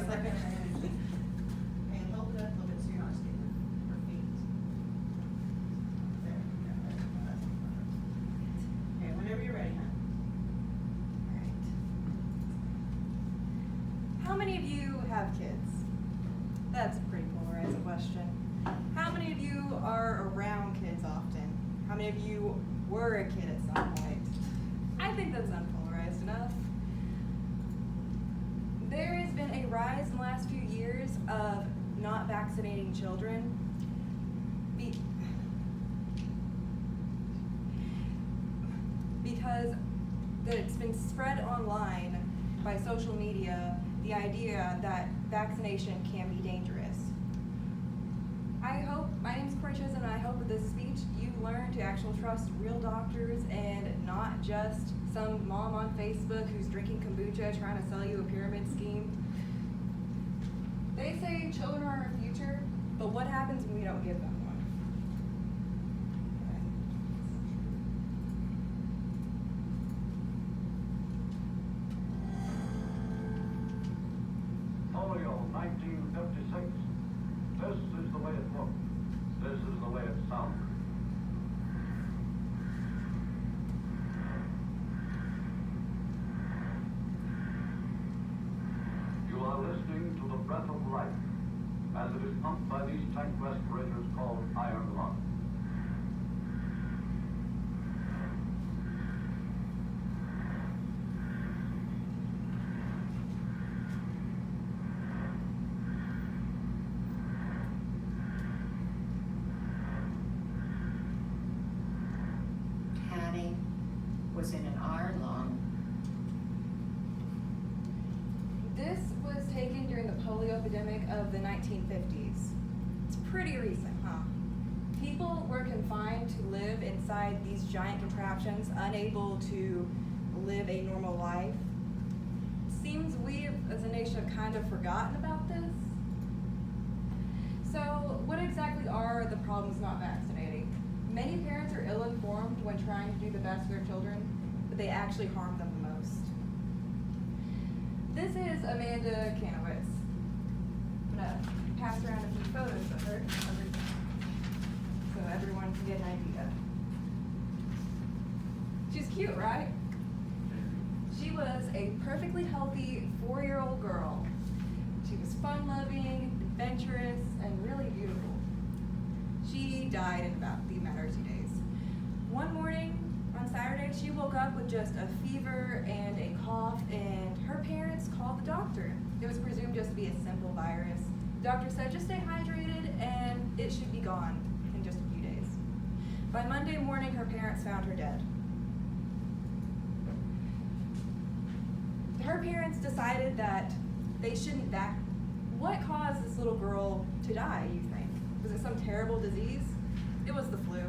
second. And hold it up a little bit so you're not sticking your feet. There you go. That's okay, whenever you're ready, huh? Alright. How many of you have kids? That's a pretty polarizing question. How many of you are around kids often? How many of you were a kid at some point? I think that's unpolarized enough. There has been a rise in the last few years of not vaccinating children because it's been spread online by social media, the idea that vaccination can be dangerous. My name is Courtney and I hope with this speech you learn to actually trust real doctors and not just some mom on Facebook who's drinking kombucha trying to sell you a pyramid scheme. They say children are our future, but what happens when we don't give them one? Polio, 1956. This is the way it looked. This is the way it sounded. You are listening to the breath of life as it is pumped by these tank respirators called iron lung. Was in an iron lung. This was taken during the polio epidemic of the 1950s. It's pretty recent, huh? People were confined to live inside these giant contraptions, unable to live a normal life. Seems we as a nation have kind of forgotten about this. So what exactly are the problems not vaccinating? Many parents are ill-informed when trying to do the best for their children, but they actually harm them the most. This is Amanda Kanowitz. I'm gonna pass around a few photos of her so everyone can get an idea. She's cute, right? She was a perfectly healthy 4-year-old girl. She was fun-loving, adventurous, and really beautiful. She died in about a matter of 2 days. One morning on Saturday, she woke up with just a fever and a cough, and her parents called the doctor. It was presumed just to be a simple virus. The doctor said, just stay hydrated and it should be gone in just a few days. By Monday morning, her parents found her dead. Her parents decided that they shouldn't What caused this little girl to die, you think? Was it some terrible disease? It was the flu.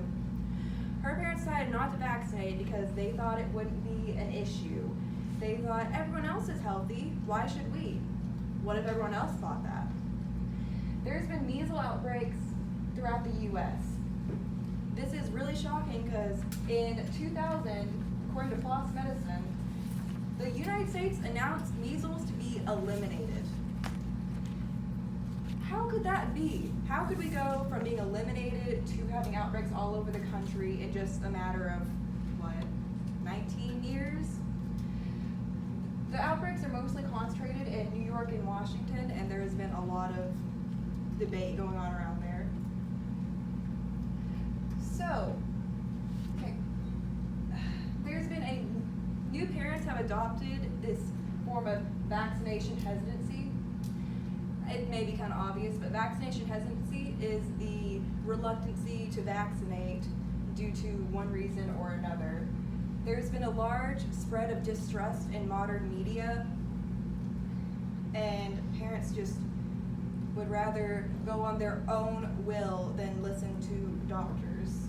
Her parents decided not to vaccinate because they thought it wouldn't be an issue. They thought, everyone else is healthy, why should we? What if everyone else thought that? There's been measles outbreaks throughout the US. This is really shocking because in 2000, according to PLOS Medicine, the United States announced measles to be eliminated. How could that be? How could we go from being eliminated to having outbreaks all over the country in just a matter of, 19 years? The outbreaks are mostly concentrated in New York and Washington, and there has been a lot of debate going on around there. So, okay, there's been new parents have adopted this form of vaccination hesitancy. It may be kind of obvious, but vaccination hesitancy is the reluctancy to vaccinate due to one reason or another. There's been a large spread of distrust in modern media, and parents just would rather go on their own will than listen to doctors.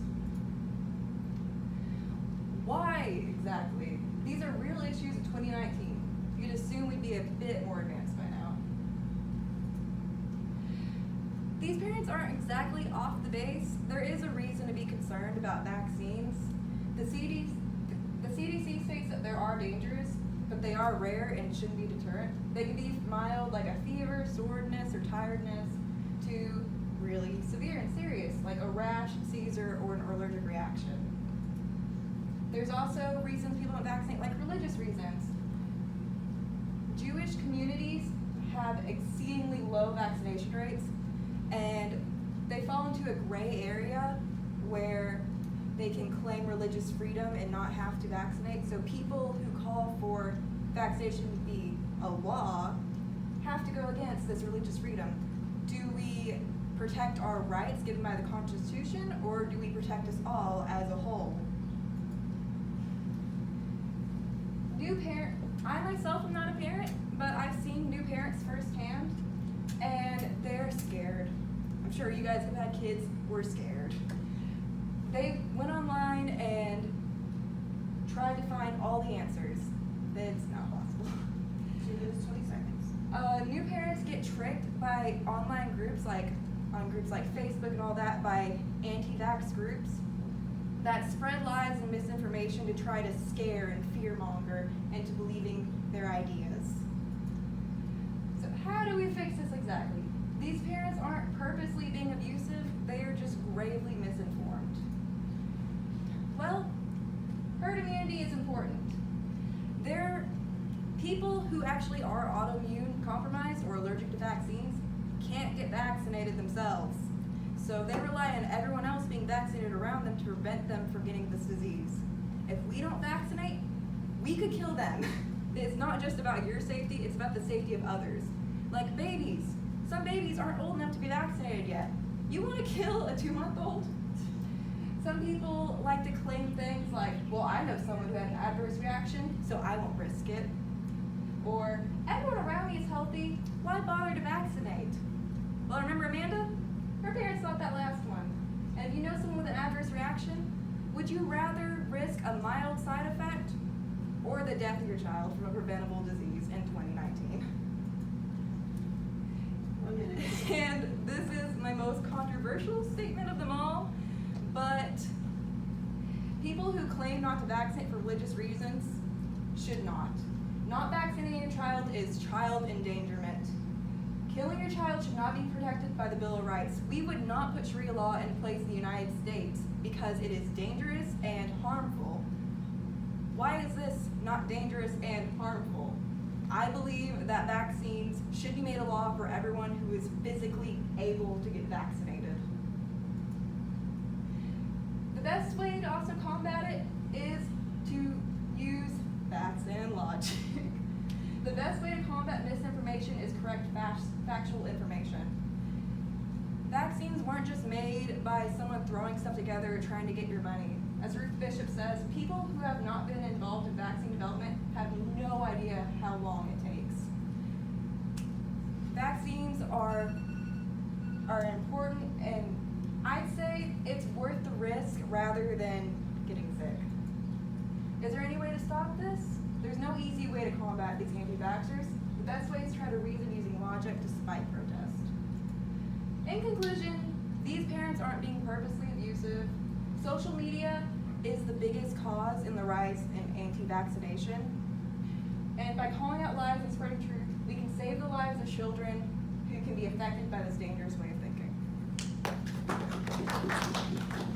Why exactly? These are real issues in 2019. You'd assume we'd be a bit more advanced by now. These parents aren't exactly off the base. There is a reason to be concerned about vaccines. The CDC states that there are dangers, but they are rare and shouldn't be deterrent. They can be mild, like a fever, soreness, or tiredness, to really severe and serious, like a rash, seizure, or an allergic reaction. There's also reasons people don't vaccinate, like religious reasons. Jewish communities have exceedingly low vaccination rates, and they fall into a gray area where they can claim religious freedom and not have to vaccinate. So people who call for vaccination to be a law have to go against this religious freedom. Do we protect our rights given by the Constitution, or do we protect us all as a whole? I myself am not a parent, but I've seen new parents firsthand, and they're scared. I'm sure you guys have had kids who were scared. They went online and tried to find all the answers. It's not possible. She lives 20 seconds. New parents get tricked by online groups, like on groups like Facebook and all that, by anti-vax groups that spread lies and misinformation to try to scare and fearmonger into believing their ideas. So how do we fix this exactly? These parents aren't purposely being abusive, they are just gravely misinformed. Well, herd immunity is important. There are people who actually are autoimmune compromised or allergic to vaccines can't get vaccinated themselves. So they rely on everyone else being vaccinated around them to prevent them from getting this disease. If we don't vaccinate, we could kill them. It's not just about your safety, it's about the safety of others. Like babies. Some babies aren't old enough to be vaccinated yet. You want to kill a 2-month-old? Some people like to claim things like, well, I know someone who had an adverse reaction, so I won't risk it. Or, everyone around me is healthy, why bother to vaccinate? Well, remember Amanda? Her parents thought that last one. And if you know someone with an adverse reaction, would you rather risk a mild side effect or the death of your child from a preventable disease in 2019? 1 minute. And this is my most controversial statement of them all, but people who claim not to vaccinate for religious reasons should not. Not vaccinating your child is child endangerment. Killing your child should not be protected by the Bill of Rights. We would not put Sharia law in place in the United States because it is dangerous and harmful. Why is this not dangerous and harmful? I believe that vaccines should be made a law for everyone who is physically able to get vaccinated. The best way to also combat it is to use facts and logic. The best way to combat misinformation is correct factual information. Vaccines weren't just made by someone throwing stuff together trying to get your money. As Ruth Bishop says, people who have not been involved in vaccine development have no idea how long it takes. Vaccines are important, and I'd say it's worth the risk rather than getting sick. Is there any way to stop this? There's no easy way to combat these anti-vaxxers. The best way is to try to reason using logic despite protest. In conclusion, these parents aren't being purposely abusive. Social media is the biggest cause in the rise in anti-vaccination. And by calling out lies and spreading truth, we can save the lives of children who can be affected by this dangerous way of thinking.